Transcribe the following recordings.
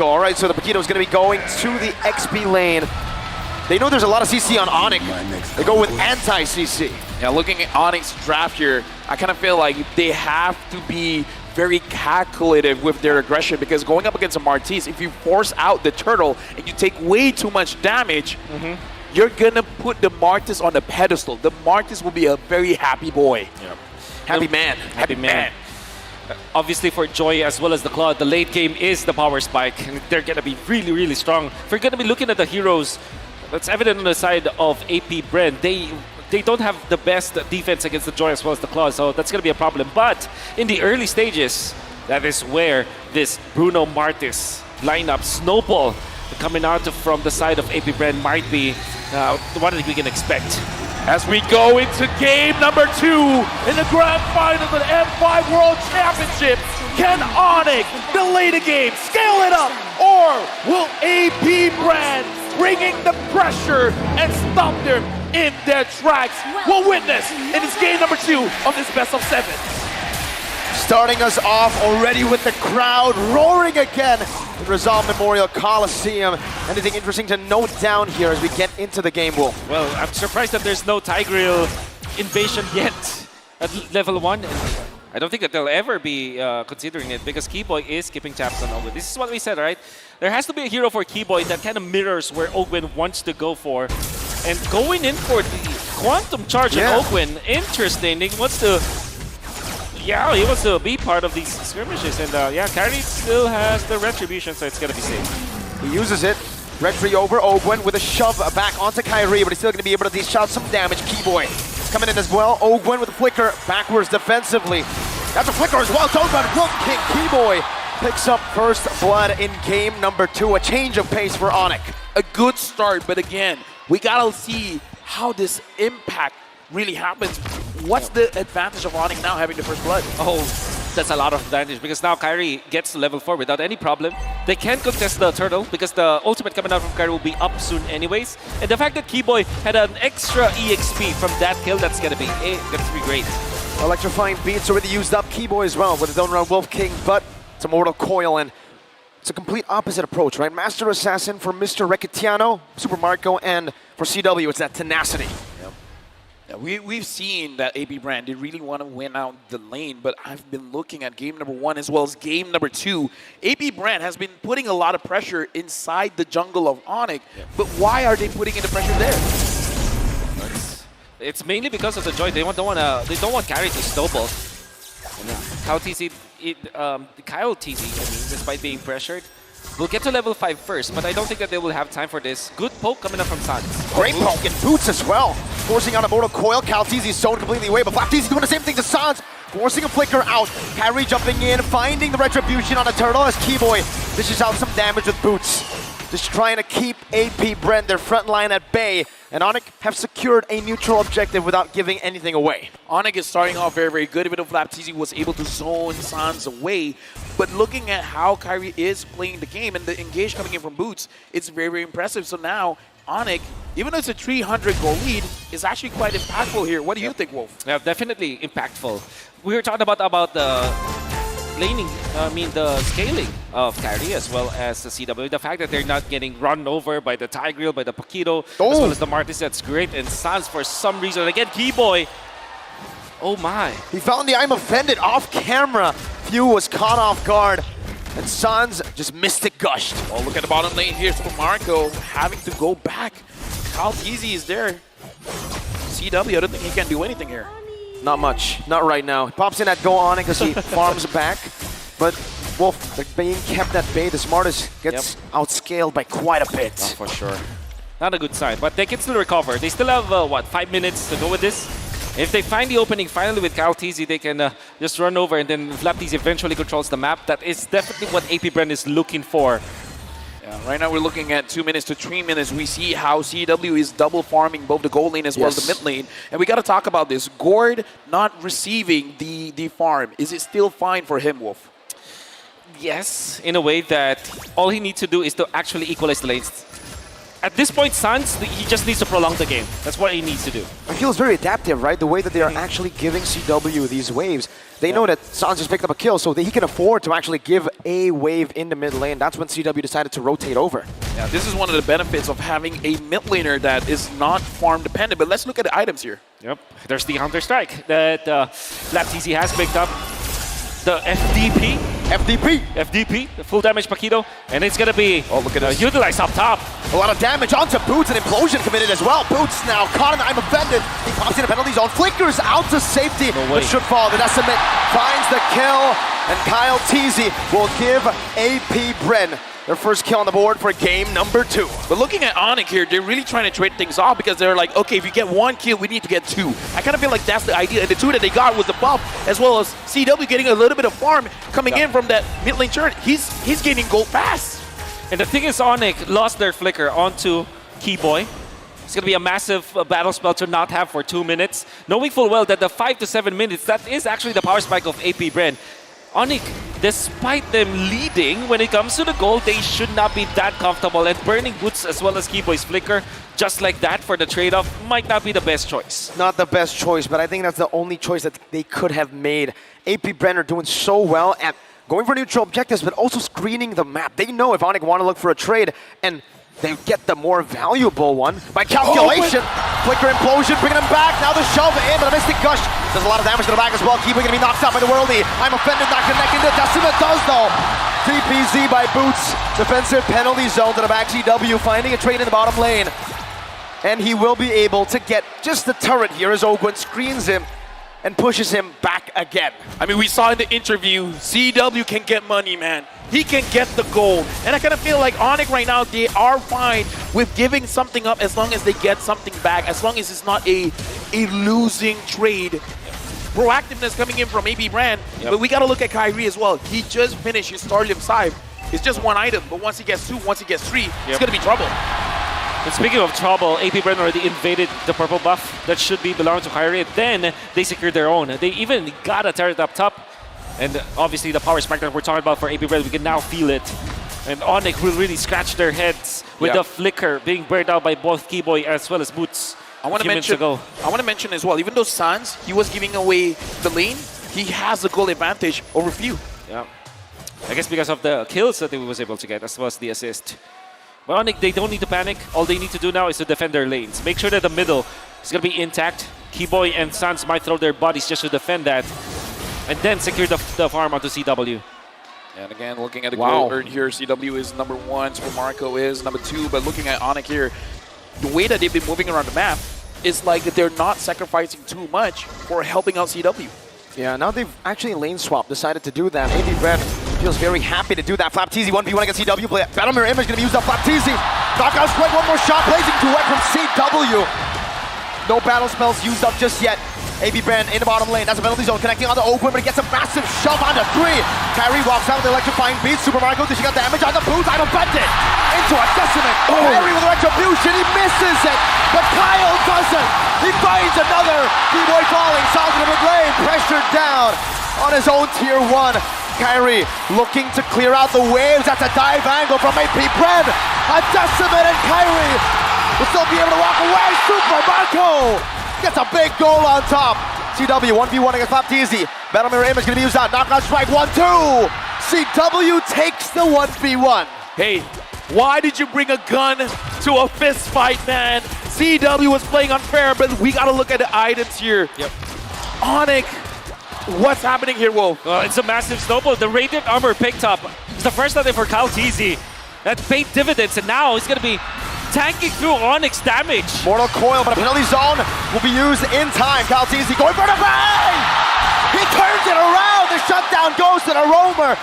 All right, so the Paquito is going to be going to the XP lane. They know there's a lot of CC on ONIC. They go with anti-CC. Yeah, looking at ONIC's draft here, I kind of feel like they have to be very calculative with their aggression, because going up against a Martis, if you force out the turtle and you take way too much damage, you're going to put the Martis on a pedestal. The Martis will be a very happy boy. Yeah. Happy man. Happy man. Obviously for Joy as well as the Claw, the late game is the power spike, and they're going to be really, really strong. If we're going to be looking at the heroes, that's evident on the side of AP BREN. They don't have the best defense against the Joy as well as the Claw, so that's going to be a problem. But in the early stages, that is where this Bruno Martis lineup snowball coming out from the side of AP BREN might be what we can expect. As we go into game number 2 in the grand final of the M5 World Championship, can ONIC delay the game, scale it up, or will AP BREN bringing the pressure and stop them in their tracks? We'll witness in this game number 2 of this best of 7. Starting us off already with the crowd roaring again in Rizal Memorial Coliseum. Anything interesting to note down here as we get into the game, Wolf? Well, I'm surprised that there's no Tigreal invasion yet at level 1. I don't think that they'll ever be considering it, because Keyboy is skipping taps on Ogwen. This is what we said, right? There has to be a hero for Keyboy that kind of mirrors where Ogwen wants to go for. And going in for the Quantum Charge on Ogwen, interesting. He wants to... Yeah, he wants to be part of these skirmishes, and yeah, Kyrie still has the Retribution, so it's gonna be safe. He uses it. Retri over Ogwen with a shove back onto Kyrie, but he's still gonna be able to dish out some damage. Keyboy coming in as well. Ogwen with a flicker backwards defensively. That's a flicker as well. Don't run. Wolf King Keyboy picks up first blood in game number 2. A change of pace for ONIC. A good start, but again, we gotta see how this impact really happens. What's the advantage of ONIC now having the first blood? Oh, that's a lot of advantage, because now Kyrie gets to level 4 without any problem. They can't contest the turtle because the ultimate coming out from Kyrie will be up soon anyways. And the fact that Keyboy had an extra EXP from that kill, that's gonna be great. Electrifying beats already used up. Keyboy as well with his own round Wolf King, but it's a Mortal Coil, and it's a complete opposite approach, right? Master Assassin for Mr. Recetiano, Super Marco, and for CW, it's that tenacity. Yeah, we've seen that AP BREN, they really want to win out the lane, but I've been looking at game number 1 as well as game number 2. AP BREN has been putting a lot of pressure inside the jungle of ONIC, but why are they putting in the pressure there? It's mainly because of the Joy. They don't want Kyrie to snowball. Kyle TZ, Kyle TZ, despite being pressured, will get to level 5 first, but I don't think that they will have time for this. Good poke coming up from Sans. Great poke and boots as well. Forcing out a Mortal Coil. Calteezy's zoned completely away, but Flapteezy doing the same thing to Sans. Forcing a flicker out. Kyrie jumping in, finding the Retribution on a turtle as Keyboy dishes out some damage with boots. Just trying to keep AP BREN, their front line, at bay. And ONIC have secured a neutral objective without giving anything away. ONIC is starting off very, very good, even though Flapteezy was able to zone Sans away. But looking at how Kyrie is playing the game and the engage coming in from Boots, it's very, very impressive. So now, ONIC, even though it's a 300 goal lead, is actually quite impactful here. What do you think, Wolf? Yeah, definitely impactful. We were talking about the laning, the scaling of Kyrie as well as the CW. The fact that they're not getting run over by the Tigreal, by the Paquito, as well as the Martis, that's great. And Sans, for some reason, again, Keyboy, oh my. He found the I'm offended off camera. Few was caught off guard. And Sans just mystic gushed. Oh, look at the bottom lane here. Super Marco having to go back. Kyle TZ is there. CW, I don't think he can do anything here. Not much. Not right now. He pops in that go on it because he farms back. But Wolf, they're being kept at bay. The Smartest gets outscaled by quite a bit. Oh, for sure. Not a good sign, but they can still recover. They still have, what, 5 minutes to go with this? If they find the opening finally with Kyle TZ, they can just run over, and then Flapteezy eventually controls the map. That is definitely what AP BREN is looking for. Yeah, right now we're looking at 2 minutes to 3 minutes. We see how CW is double farming both the gold lane as well as the mid lane. And we got to talk about this. Gord not receiving the farm. Is it still fine for him, Wolf? Yes, in a way that all he needs to do is to actually equalize the lanes. at this point, Sans, he just needs to prolong the game. That's what he needs to do. It feels very adaptive, right? The way that they are actually giving CW these waves. They know that Sans just picked up a kill, so that he can afford to actually give a wave in the mid lane. That's when CW decided to rotate over. Yeah, this is one of the benefits of having a mid laner that is not farm dependent. But let's look at the items here. Yep, there's the Counter-Strike that FlapTZ has picked up. The FDP, the full damage Paquito, and it's gonna be utilized up top. A lot of damage onto Boots, and Implosion committed as well. Boots now caught in the I'm offended. He pops in a penalty zone, flickers out to safety, but should fall. The Decimate finds the kill, and Kyle Teasy will give AP BREN their first kill on the board for game number 2. But looking at ONIC here, they're really trying to trade things off because they're like, okay, if you get 1 kill, we need to get 2. I kind of feel like that's the idea. And the 2 that they got was the buff, as well as CW getting a little bit of farm coming in from that mid lane turret. He's gaining gold fast. And the thing is, ONIC lost their flicker onto Keyboy. It's going to be a massive battle spell to not have for 2 minutes, knowing full well that the 5 to 7 minutes, that is actually the power spike of AP BREN. ONIC, despite them leading, when it comes to the goal, they should not be that comfortable. And burning Boots as well as Keyboy's flicker, just like that for the trade-off, might not be the best choice. Not the best choice, but I think that's the only choice that they could have made. AP BREN are doing so well at going for neutral objectives, but also screening the map. They know if ONIC want to look for a trade, and they get the more valuable one by calculation. Flicker Implosion, bringing him back. Now the shove in, but a Mystic Gush does a lot of damage to the back as well. Keeping going to be knocked out by the Worldly. I'm offended, not connecting to Decimate does though. TPZ by Boots. Defensive penalty zone to the back. CW finding a trade in the bottom lane. And he will be able to get just the turret here as Ogwen screens him and pushes him back again. I mean, we saw in the interview, CW can get money, man. He can get the gold. And I kind of feel like ONIC right now, they are fine with giving something up as long as they get something back, as long as it's not a losing trade. Proactiveness coming in from AP BREN, but we got to look at Kyrie as well. He just finished his Starlium 5. It's just 1 item, but once he gets 2, once he gets 3, it's going to be trouble. And speaking of trouble, AP BREN already invaded the purple buff that should be belonging to Kyrie. Then they secured their own. They even got a turret up top. And obviously the power spike that we're talking about for AP BREN, we can now feel it. And ONIC will really scratch their heads with the flicker being burned out by both Keyboy as well as Boots. I want to mention as well, even though Sans, he was giving away the lane, he has a goal advantage over few. Yeah. I guess because of the kills that he was able to get, as well as the assist. But ONIC, they don't need to panic. All they need to do now is to defend their lanes. Make sure that the middle is going to be intact. Keyboy and Sans might throw their bodies just to defend that. And then secure the farm onto CW. And again, looking at the goal earned here, CW is number 1, Super Marco is number 2. But looking at ONIC here, the way that they've been moving around the map, it's like that they're not sacrificing too much for helping out CW. Yeah, now they've actually lane swap, decided to do that. AP BREN feels very happy to do that. FlapTZ 1v1 against CW. Battle Mirror Image going to be used up. FlapTZ. Knockout strike, one more shot. Blazing duet from CW. No battle spells used up just yet. AP BREN in the bottom lane. That's a penalty zone connecting onto Oakwood, but he gets a massive shove onto 3. Kyrie walks out with the electrifying beat. Super Marco dishing out damage on the Boots. I'm offended. Into a Decimate. Kyrie with the retribution. He misses it, but Kyle doesn't. He finds another. Keyboy falling. Solid in the mid lane. Pressured down on his own tier 1. Kyrie looking to clear out the waves. That's a dive angle from AP BREN. A Decimate and Kyrie will still be able to walk away. Super Marco gets a big goal on top. CW 1v1 against FlapTZ. Battle Mirror Image going to be used out. Knockout strike 1-2. CW takes the 1v1. Hey, why did you bring a gun to a fist fight, man? CW was playing unfair, but we got to look at the items here. Yep. ONIC, what's happening here, Wolf? Well, it's a massive snowball. The Radiant Armor picked up. It's the first time for Kyle Teasy. That paid dividends, and now he's going to be tanking through Onyx damage. Mortal Coil, but a penalty zone will be used in time. Kyle Teasy going for the bang! He turns it around. The shutdown goes to the roamer.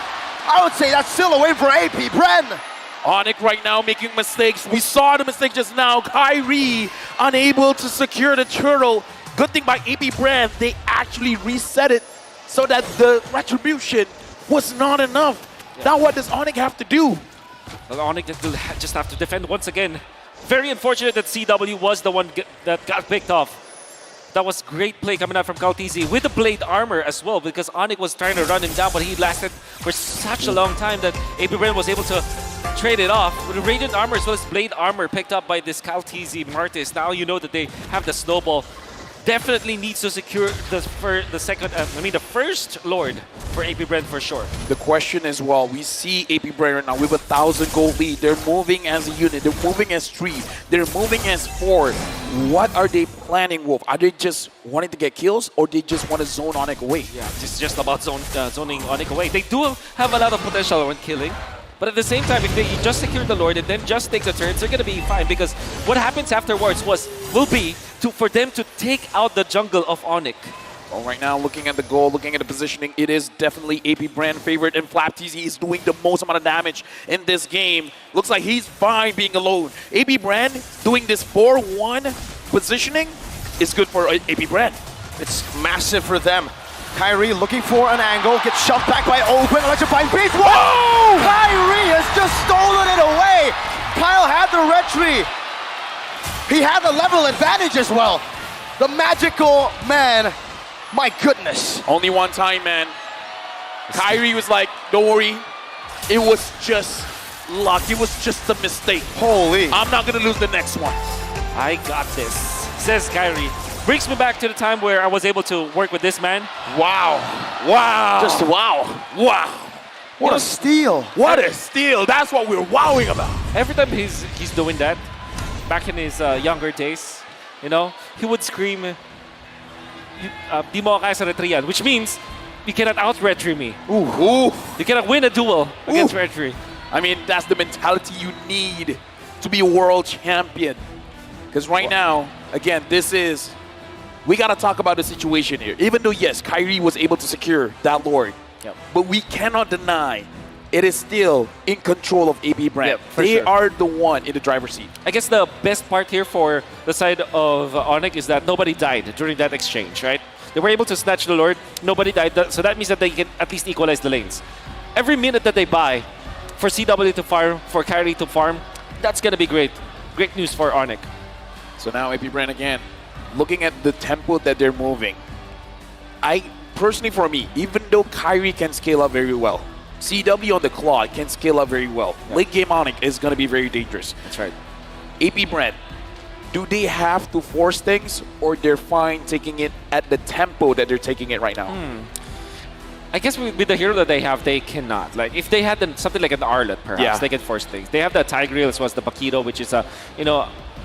I would say that's still away for AP BREN. ONIC right now making mistakes. We saw the mistake just now. Kyrie unable to secure the turtle. Good thing by AP BREN, they actually reset it so that the retribution was not enough. Now what does ONIC have to do? Well, ONIC will just have to defend once again. Very unfortunate that CW was the one that got picked off. That was great play coming out from Kaltizi with the blade armor as well, because ONIC was trying to run him down, but he lasted for such a long time that AP BREN was able to trade it off. With the Radiant Armor as well as Blade Armor picked up by this Kaltizi Martis. Now you know that they have the Snowball. Definitely needs to secure the first Lord for AP BREN for sure. The question as well, we see AP BREN right now with 1,000 gold lead. They're moving as a unit. They're moving as 3. They're moving as 4. What are they planning, Wolf? Are they just wanting to get kills, or they just want to zone ONIC away? Yeah, it's just about zoning ONIC away. They do have a lot of potential when killing. But at the same time, if they just secure the Lord and then just take the turns, they're going to be fine. Because what happens afterwards will be for them to take out the jungle of ONIC. Well, right now, looking at the goal, looking at the positioning, it is definitely AP BREN favorite, and FlapTZ is doing the most amount of damage in this game. Looks like he's fine being alone. AP BREN doing this 4-1 positioning is good for AP BREN. It's massive for them. Kyrie looking for an angle, gets shoved back by Open, electrifying beast. Whoa! Kyrie has just stolen it away. Kyle had the retry. He had the level advantage as well. The magical man, my goodness. Only one time, man. Kyrie was like, don't worry. It was just luck. It was just a mistake. Holy. I'm not going to lose the next one. I got this, says Kyrie. Brings me back to the time where I was able to work with this man. Wow. Wow. Just wow. Wow. What a steal. What a steal. That's what we're wowing about. Every time he's doing that, back in his younger days, you know, he would scream, "Di mo kaya sa retrian," which means you cannot out-retry me. Ooh. You cannot win a duel against retry. I mean, that's the mentality you need to be a world champion. Because right now, again, we got to talk about the situation here. Even though, yes, Kyrie was able to secure that Lord, but we cannot deny it is still in control of AP BREN. Yep, they sure. are the one in the driver's seat. I guess the best part here for the side of ONIC is that nobody died during that exchange, right? They were able to snatch the Lord, nobody died, so that means that they can at least equalize the lanes. Every minute that they buy for CW to farm, for Kyrie to farm, that's going to be great. Great news for ONIC. So now AP BREN again, looking at the tempo that they're moving. Personally for me, even though Kyrie can scale up very well, CW on the Claw can scale up very well. Yeah. Late game ONIC is going to be very dangerous. That's right. AP BREN, do they have to force things, or they're fine taking it at the tempo that they're taking it right now? I guess with the hero that they have, they cannot. Like if they had something like an Arlet, perhaps they can force things. They have the Tigreal as well as the Paquito, which is a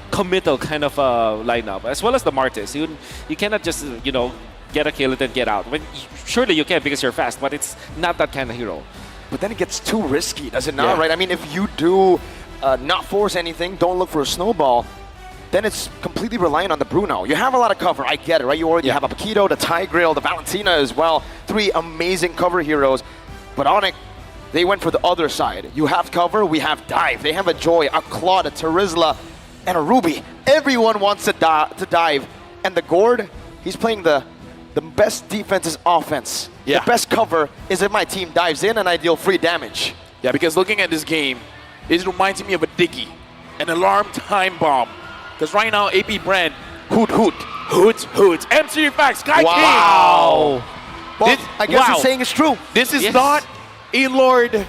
committal kind of lineup, as well as the Martis. You cannot just get a kill and then get out. Surely you can because you're fast, but it's not that kind of hero. But then it gets too risky, does it not, Yeah. right? I mean, if you do not force anything, don't look for a snowball, then it's completely reliant on the Bruno. You have a lot of cover, I get it, right? You already have a Paquito, the Tigreal, the Valentina as well. 3 amazing cover heroes. But ONIC, they went for the other side. You have cover, we have dive. They have a Joy, a Claude, a Terizla, and a Ruby. Everyone wants to dive. And the Gord, he's playing the best defense is offense. Yeah. The best cover is if my team dives in and I deal free damage. Yeah, because looking at this game, it reminds me of a Diggy, an alarm time bomb. Because right now, AP BREN, hoot. MC Facts, Sky King. Wow. Well, I guess wow. he's saying it's true. This is Yes. not a Lord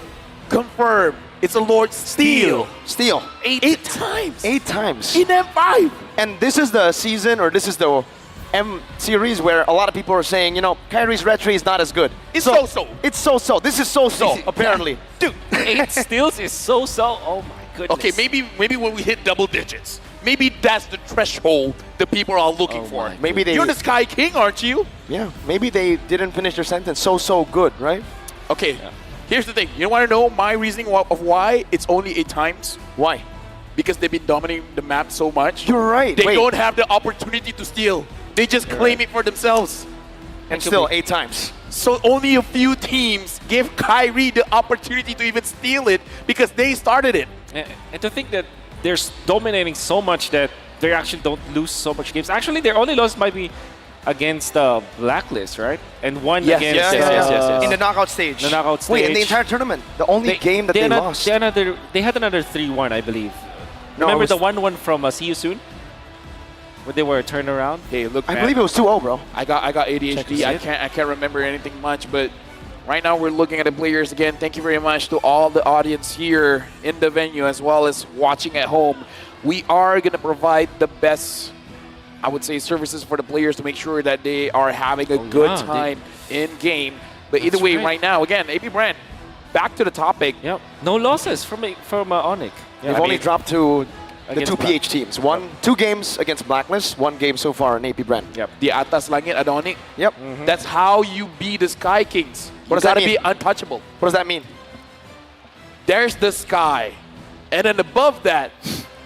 confirmed. It's a Lord steal. Steal. 8 times. 8 times. In M5. And this is the season, or this is the M series where a lot of people are saying, Kyrie's retry is not as good. It's so-so. It's so-so. This is so-so, apparently. Dude. 8 steals is so-so. Oh my goodness. Okay, maybe when we hit double digits, maybe that's the threshold the people are looking for. my Maybe they, You're the Sky King, aren't you? yeah, maybe they didn't finish their sentence so good, right? Okay, here's the thing. You want to know my reasoning of why it's only 8 times? Why? Because they've been dominating the map so much. You're right. They Wait. don't have the opportunity to steal. They just claim it for themselves. And still 8 times. So only a few teams give Kyrie the opportunity to even steal it because they started it. And to think that they're dominating so much that they actually don't lose so much games. Actually, their only loss might be against Blacklist, right? And one Yes, against yes. In the knockout stage. the knockout Wait, in the stage. entire tournament, the only game that they lost. They had another 3-1, I believe. No, Remember it the was- 1-1 from See You Soon? Where they were turned around? Hey, look, I man, believe it was 2-0, bro. I got Check ADHD. this I out. can't remember anything much, but Right now, we're looking at the players again. Thank you very much to all the audience here in the venue as well as watching at home. We are going to provide the best, I would say, services for the players to make sure that they are having a good time in game. But either way, right now, again, AB BREN, back to the topic. Yep. No losses from ONIC. They've only dropped to the against two PH teams. Two games against Blacklist, one game so far in AP BREN. Yep. The Atas Langit Adonic. Yep. That's how you beat the Sky Kings. What does You that gotta mean? be untouchable. What does that mean? There's the Sky. And then above that,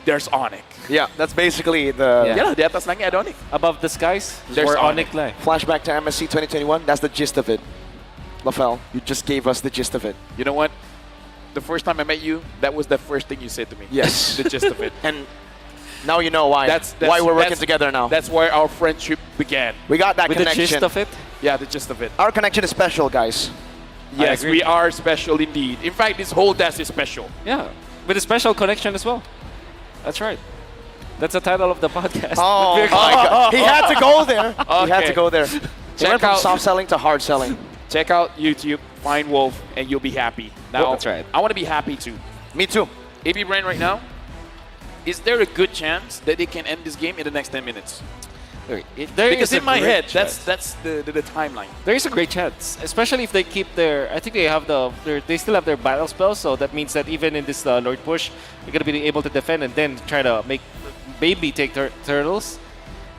there's ONIC. Yeah, that's basically the Yeah, the Atas Langit Adonic. Above the skies, There's where ONIC. ONIC lie. flashback to MSC 2021. That's the gist of it. LaFell, you just gave us the gist of it. You know what? The first time I met you, that was the first thing you said to me. Yes. The gist of it. And now you know why. Why we're working together now. That's where our friendship began. We got that With the connection. gist of it. Yeah, the gist of it. Our connection is special, guys. Yes, agree. we are special indeed. In fact, this whole desk is special. Yeah. With a special connection as well. That's right. That's the title of the podcast. Oh, We're- my God. He had to go there. He had Okay. to go there. He Check went from out- soft selling to hard selling. Check out YouTube, find Wolf, and you'll be happy. Now, That's right. I want to be happy too. Me too. AB BREN right now, is there a good chance that they can end this game in the next 10 minutes? There Because is a in my great head, chance. that's the timeline. There is a great chance, especially if they keep their. I think they have they still have their battle spells, so that means that even in this Lord push, they're gonna be able to defend and then try to maybe take turtles,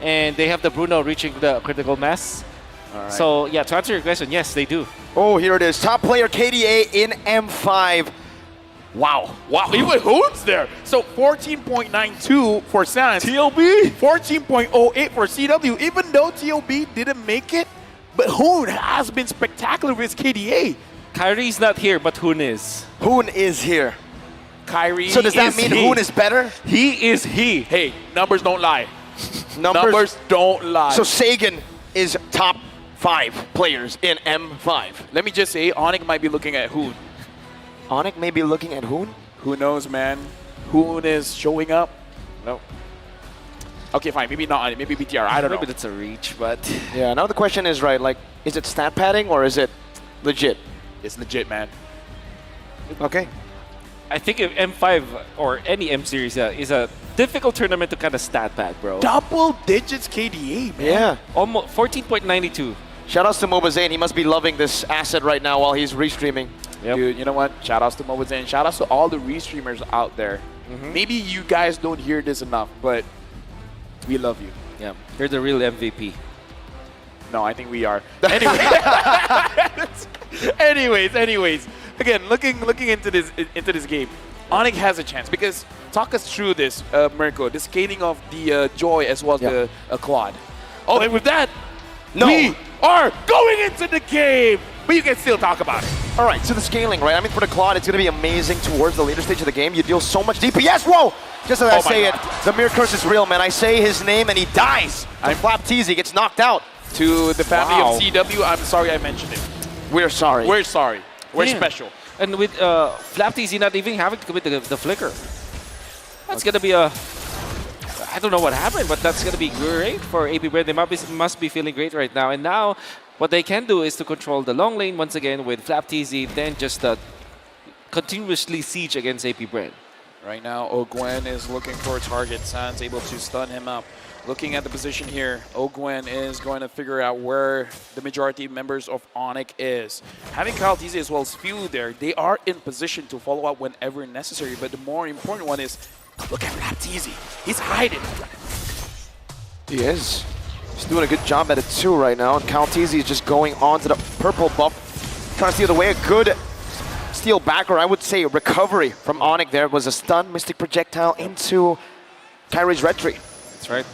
and they have the Bruno reaching the critical mass. Alright. So yeah, to answer your question, yes, they do. Oh, here it is. Top player KDA in M5. Wow. Wow, even Hoon's there. So 14.92 for Sans. TLB. 14.08 for CW. Even though TLB didn't make it, but Hoon has been spectacular with his KDA. Kyrie's not here, but Hoon is. Hoon is here. Kyrie So does that is mean he. Hoon is better? He is he. Hey, numbers don't lie. Numbers. don't lie. So Sagan is top 5 players in M5. let me just say, ONIC might be looking at Hoon. ONIC may be looking at Hoon. Who knows, man? Hoon is showing up. No, Okay, fine. Maybe not ONIC. Maybe BTR. I don't know. maybe that's a reach, but Yeah, now the question is, right, like, is it stat padding or is it legit? It's legit, man. Okay. I think if M5 or any M series is a difficult tournament to kind of stat pad, bro. Double digits KDA, man. Yeah. Almost 14.92. Shoutouts to Mobazane. He must be loving this asset right now while he's restreaming. Yep. Dude, you know what? Shout outs to Mobazane. Shout outs to all the restreamers out there. Maybe you guys don't hear this enough, but we love you. Yeah, you're the real MVP. No, I think we are. Anyway. anyways. Again, looking into this game, ONIC has a chance because talk us through this, Mirko, the scaling of the Joy as well as the Claude. Oh, and with that, we are going into the game, but you can still talk about it. All right, so the scaling, right? I mean, for the Claude, it's going to be amazing towards the later stage of the game. You deal so much DPS. Whoa! Just as I Oh my say it, God. the mirror curse is real, man. I say his name and he dies. I'm Flap Teasy gets knocked out. To the family Wow. of CW, I'm sorry I mentioned it. We're sorry. We're sorry. We're Damn. special. And with Flap TZ not even having to commit the flicker. That's going to be a... I don't know what happened, but that's going to be great for AP BREN. They must be feeling great right now. And now, what they can do is to control the long lane once again with Flap TZ, then just continuously siege against AP BREN. Right now, Ogwen is looking for a target. Sans able to stun him up. Looking at the position here, Ogwen is going to figure out where the majority of members of ONIC is. Having Kyle TZ as well as Few there, they are in position to follow up whenever necessary. But the more important one is, look at Flap TZ. He's hiding. He is. He's doing a good job at it too right now. And Calteezy is just going on to the purple buff, trying to steal away. A good steal back, or I would say recovery from ONIC there. It was a stun Mystic Projectile into Kyrie's red tree. That's right.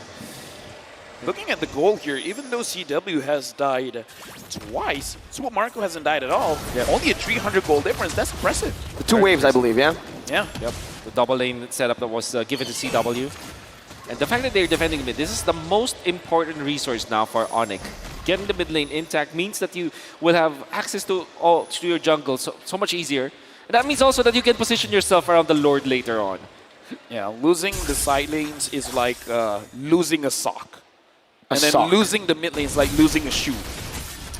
Looking at the goal here, even though CW has died twice, Super Marco hasn't died at all. Only a 300 goal difference. That's impressive. The 2 waves, I believe, yeah? Yeah. Yep. The double lane setup that was given to CW. And the fact that they're defending mid, this is the most important resource now for ONIC. Getting the mid lane intact means that you will have access to your jungle so much easier. And that means also that you can position yourself around the Lord later on. Yeah, losing the side lanes is like losing a sock. And then sock. losing the mid lane is like losing a shoe.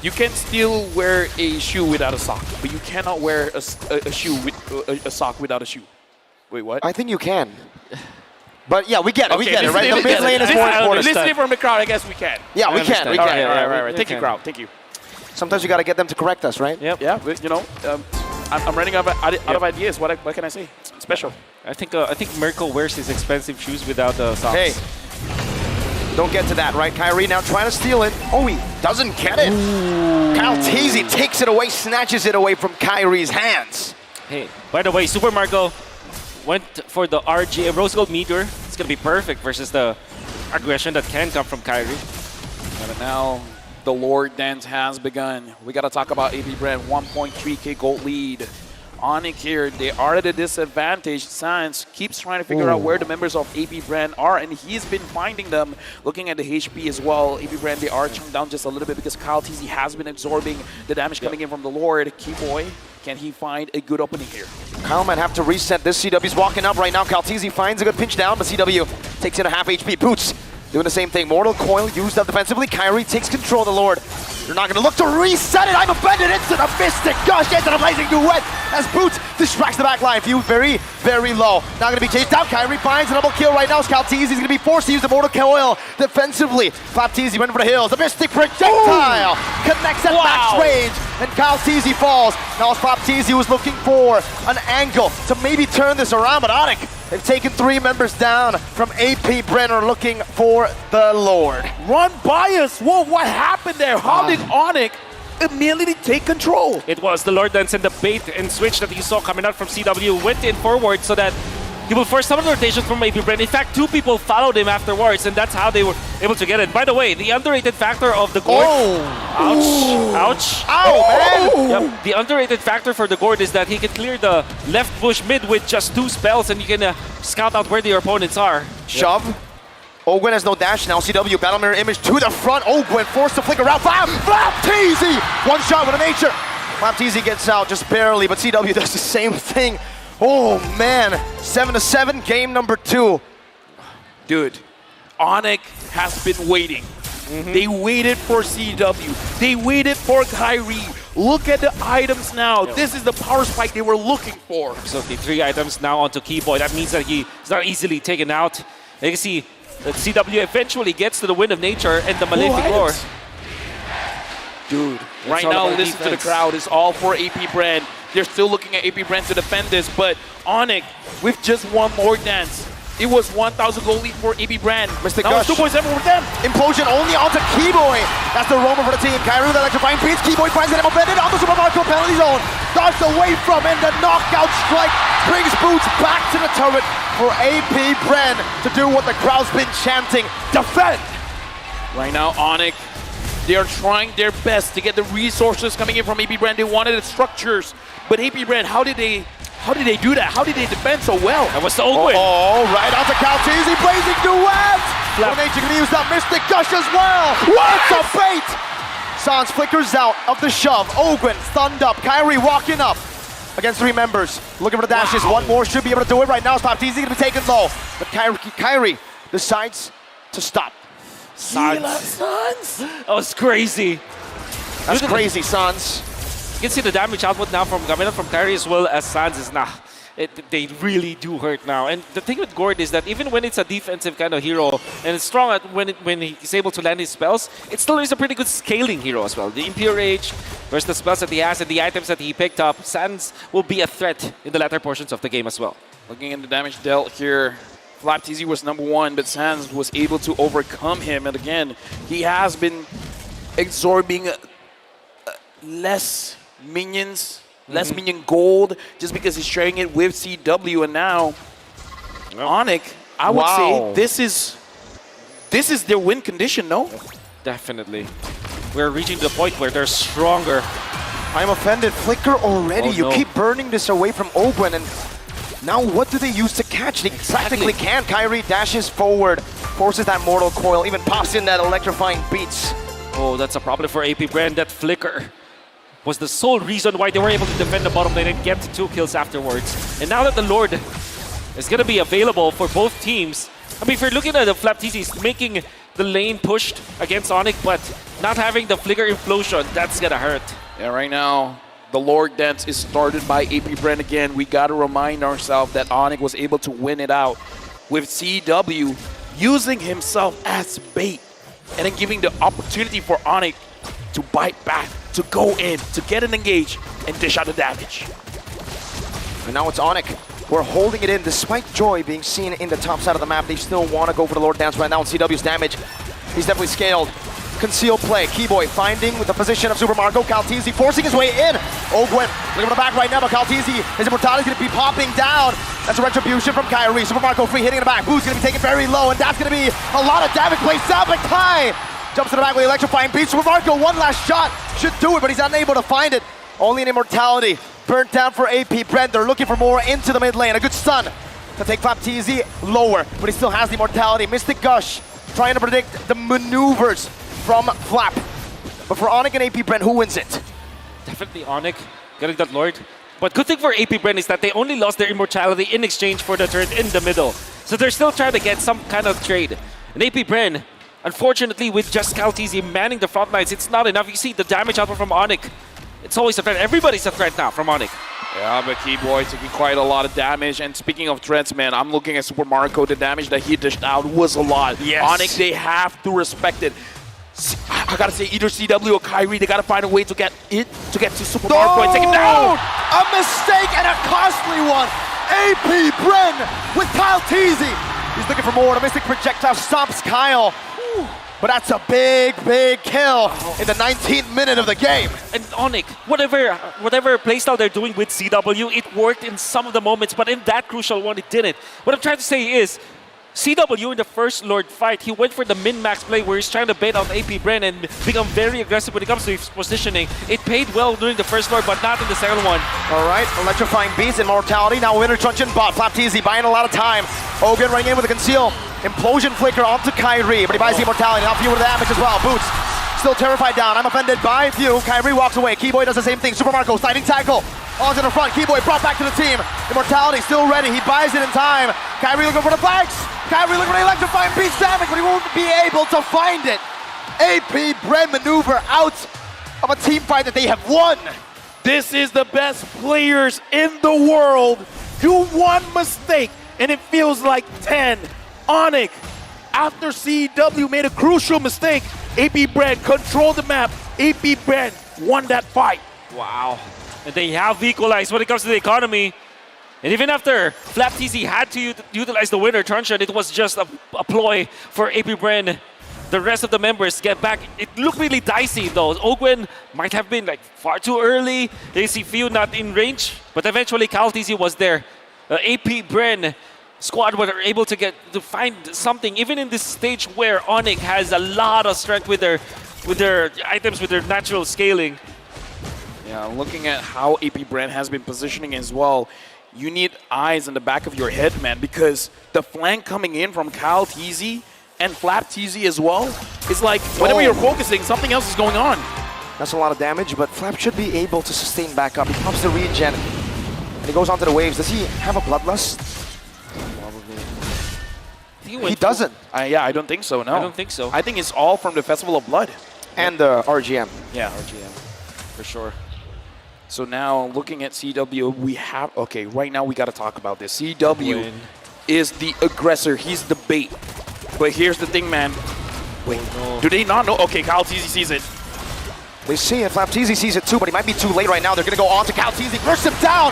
You can still wear a shoe without a sock, but you cannot wear a shoe with a sock without a shoe. Wait, what? I think you can. But yeah, we get it. We get it, listen right? to The mid lane is more important. Listening from the crowd, I guess we can. Yeah, we can. We understand. can. All right. we Thank you, can. crowd. Thank you. Sometimes you got to get them to correct us, right? Yep. Yeah, but, you know, I'm running out of ideas. What can I say? Special. I think Mirko wears his expensive shoes without the socks. Hey, don't get to that, right? Kyrie now trying to steal it. Oh, he doesn't get it. Kyle Teasy takes it away, snatches it away from Kyrie's hands. Hey, by the way, Super Marco went for the RG Rose Gold Meteor. It's gonna be perfect versus the aggression that can come from Kyrie. But now the Lord dance has begun. We got to talk about AB BREN 1.3K gold lead. ONIC here, they are at a disadvantage. Sans keeps trying to figure out where the members of AB BREN are, and he's been finding them. Looking at the HP as well, AB BREN, they are chunked down just a little bit because Kyle TZ has been absorbing the damage coming in from the Lord. Keyboy, can he find a good opening here? Kyle might have to reset this. CW's walking up right now. Kyle Teasy finds a good pinch down, but CW takes in a half HP. Boots doing the same thing. Mortal Coil used up defensively. Kyrie takes control of the Lord. You're not going to look to reset it. I'm offended into the Mystic Gush into the Blazing Duet as Boots distracts the back line. View very, very low. Not going to be chased down. Kyrie finds a double kill right now. Scout Teasy is going to be forced to use the Mortal Coil defensively. Flap Teasy went for the hills. The Mystic Projectile connects at max range, and Kyle Teasy falls. Now Flap Teasy was looking for an angle to maybe turn this around, but ONIC, they've taken 3 members down from AP Brenner looking for the Lord. Run by us. Whoa, what happened there? How did ONIC immediately take control? It was the Lord Dance and the bait and switch that you saw coming out from CW went in forward so that he will force some of the rotations from AP BREN. In fact, 2 people followed him afterwards, and that's how they were able to get it. By the way, the underrated factor of the Gord... Ouch. Ow, man! Yep. The underrated factor for the Gord is that he can clear the left bush mid with just 2 spells, and you can scout out where your opponents are. Shove. Ogwen has no dash now. CW battle mirror image to the front. Ogwen forced to flicker out. Flap Teasy! One shot with a nature. Flap Teasy gets out just barely, but CW does the same thing. Oh man, 7-7, game number 2. Dude, ONIC has been waiting. They waited for CW. They waited for Kyrie. Look at the items now. This is the power spike they were looking for. So the 3 items now onto Keyboy. That means that he's not easily taken out. You can see that CW eventually gets to the Wind of Nature and the Malefic Lore. Dude, right all now, about listen to the defense. crowd. It's all for AP BREN. They're still looking at AP BREN to defend this, but ONIC, with just one more dance, it was 1,000 gold lead for AP BREN. Mystic Now it's Gush. 2.7 with them. Implosion only onto Keyboy. That's the roamer for the team. Kyrie with electrifying beats. Keyboy finds it offended onto Super Marco penalty zone. Dodged away from, and the knockout strike brings Boots back to the turret for AP BREN to do what the crowd's been chanting. Defend! Right now, ONIC, they are trying their best to get the resources coming in from AP BREN. They wanted the structures, but AP BREN, how did they do that? How did they defend so well? That was the old win. Oh, right onto Kyle Teasy. Blazing Duet! Nature can use that Mystic Gush as well. It's a bait! Sans flickers out of the shove. Ogwen stunned up. Kyrie walking up against 3 members. Looking for the dashes. One more should be able to do it right now. Flap Teasy going to be taken low. But Kyrie decides to stop. Sans. That was crazy. That's crazy, Sans. You can see the damage output now from coming up from Kyrie as well as Sans is they really do hurt now. And the thing with Gord is that even when it's a defensive kind of hero and it's strong at when he's able to land his spells, it still is a pretty good scaling hero as well. The Impure Age versus the spells that he has and the items that he picked up, Sans will be a threat in the latter portions of the game as well. Looking at the damage dealt here, Flap TZ was number 1, but Sans was able to overcome him. And again, he has been absorbing less minions, less minion gold, just because he's sharing it with CW. And now, ONIC, I would say this is their win condition, no? Definitely. We're reaching the point where they're stronger. I'm offended. Flicker already. Oh, no. You keep burning this away from Ogwen, and now what do they use to catch? They practically can. Kyrie dashes forward, forces that Mortal Coil, even pops in that electrifying beats. Oh, that's a problem for AP BREN. That flicker was the sole reason why they were able to defend the bottom lane and get 2 kills afterwards. And now that the Lord is going to be available for both teams, I mean, if you're looking at the Flap TC, he's making the lane pushed against ONIC, but not having the flicker implosion, that's gonna hurt. Yeah, right now, the Lord Dance is started by AP BREN again. We got to remind ourselves that ONIC was able to win it out with CW using himself as bait and then giving the opportunity for ONIC to bite back, to go in, to get an engage and dish out the damage. And now it's ONIC. We're holding it in despite Joy being seen in the top side of the map. They still want to go for the Lord Dance right now, and CW's damage. He's definitely scaled. Conceal play. Keyboy finding with the position of Super Marco. Calteezy forcing his way in. Ogwen looking for the back right now, but Calteezy, his immortality is going to be popping down. That's a retribution from Kyrie. Super Marco free hitting in the back. Boo's going to be taken very low, and that's going to be a lot of damage placed out. But Kai jumps to the back with the electrifying beat. Super Marco, one last shot. Should do it, but he's unable to find it. Only an immortality. Burnt down for AP BREN. They're looking for more into the mid lane. A good stun to take Flapteezy lower, but he still has the immortality. Mystic Gush trying to predict the maneuvers from Flap. But for ONIC and AP BREN, who wins it? Definitely ONIC getting that Lord. But good thing for AP BREN is that they only lost their immortality in exchange for the turret in the middle. So they're still trying to get some kind of trade. And AP BREN, unfortunately, with just Calteezy manning the front lines, it's not enough. You see the damage output from ONIC. It's always a threat. Everybody's a threat now from ONIC. Yeah, but Keyboy taking quite a lot of damage. And speaking of threats, man, I'm looking at Super Marco. The damage that he dished out was a lot. Yes. ONIC, they have to respect it. I gotta say, either CW or Kyrie, they gotta find a way to get to Super Marco and take him down. A mistake and a costly one. AP BREN with Calteezy. He's looking for more. The Mystic Projectile stops Kyle. Whew. But that's a big, big kill in the 19th minute of the game. And ONIC, whatever playstyle they're doing with CW, it worked in some of the moments, but in that crucial one, it didn't. What I'm trying to say is, CW in the first Lord fight, he went for the min-max play where he's trying to bait out AP BREN and become very aggressive when it comes to his positioning. It paid well during the first Lord, but not in the second one. All right, electrifying beats, immortality. Now winner truncheon bot. Flapteezy buying a lot of time. Ogan running in with a conceal. Implosion flicker onto Kyrie, but he buys the immortality. Now Few with the damage as well. Boots still terrified down. I'm offended by Few. Kyrie walks away. Keyboy does the same thing. Super Marco sliding tackle. Onto the front. Keyboy brought back to the team. Immortality still ready. He buys it in time. Kyrie looking for the flags. Kyrie looking for the electrifying beats damage, but he won't be able to find it. AP BREN maneuver out of a team fight that they have won. This is the best players in the world. Do one mistake, and it feels like 10. ONIC, after CW made a crucial mistake, AP BREN controlled the map. AP BREN won that fight. Wow. And they have equalized when it comes to the economy. And even after Flapteezy had to utilize the winner truncheon, it was just a ploy for AP BREN. The rest of the members get back. It looked really dicey though. Ogwen might have been like far too early. They see Few not in range, but eventually Calteezy was there. AP BREN squad were able to find something, even in this stage where ONIC has a lot of strength with their items, with their natural scaling. Yeah, looking at how AP BREN has been positioning as well, you need eyes in the back of your head, man, because the flank coming in from Calteezy and Flapteezy as well is like, whenever you're focusing, something else is going on. That's a lot of damage, but Flap should be able to sustain back up. He pops the regen, and he goes onto the waves. Does he have a bloodlust? He doesn't. Yeah, I don't think so, no. I don't think so. I think it's all from the Festival of Blood. And the RGM. Yeah. RGM, for sure. So now, looking at CW, we have... Okay, right now we got to talk about this. CW is the aggressor. He's the bait. But here's the thing, man. Wait, do they not know? Okay, Calteezy sees it. They see it. Flapteezy sees it too, but he might be too late right now. They're going to go on to Calteezy. Burst him down.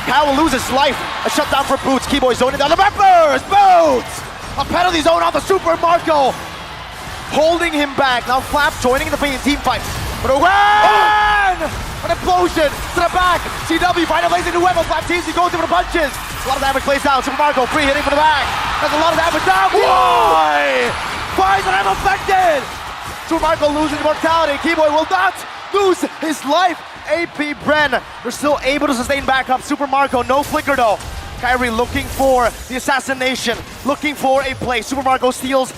Kyle will lose his life. A shutdown for Boots. Keyboy zoning down the members. Boots! A penalty zone on the Super Marco. Holding him back. Now Flap joining the team fight. But an explosion to the back. CW finally lays into Webber. Flapteezy goes in for the punches. A lot of damage plays down. Super Marco free hitting for the back. That's a lot of damage down. Why? Why is it affected? Super Marco losing immortality. Keyboy will not lose his life. AP BREN, they're still able to sustain back up. Super Marco, no flicker though. Kyrie looking for the assassination, looking for a play. Super Marco steals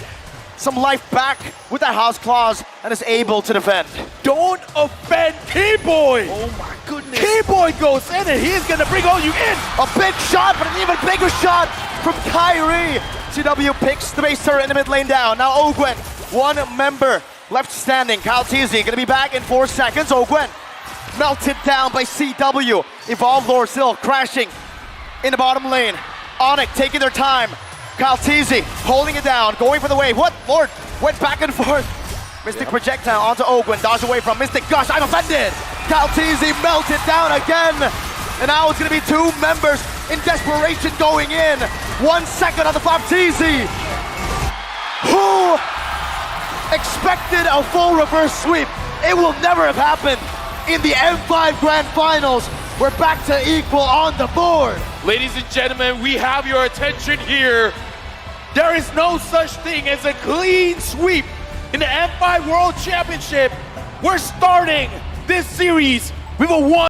some life back with that House Claws and is able to defend. Don't offend Keyboy! Oh my goodness. Keyboy goes in and he's gonna bring all you in! A big shot, but an even bigger shot from Kyrie. CW picks the base turret in the mid lane down. Now Ogwen One member left standing. Kyle TZ gonna be back in 4 seconds. Ogwen melted down by CW. Evolve Lord still crashing in the bottom lane. ONIC taking their time. Kyle TZ holding it down, going for the wave. What? Lord went back and forth. Mystic projectile onto Ogwen, dodge away from Mystic. Gosh, I'm offended. Kyle TZ melted down again. And now it's gonna be 2 members in desperation going in. 1 second on the flop. TZ. Who expected a full reverse sweep? It will never have happened in the M5 Grand Finals. We're back to equal on the board. Ladies and gentlemen, we have your attention here. There is no such thing as a clean sweep in the M5 World Championship. We're starting this series with a 1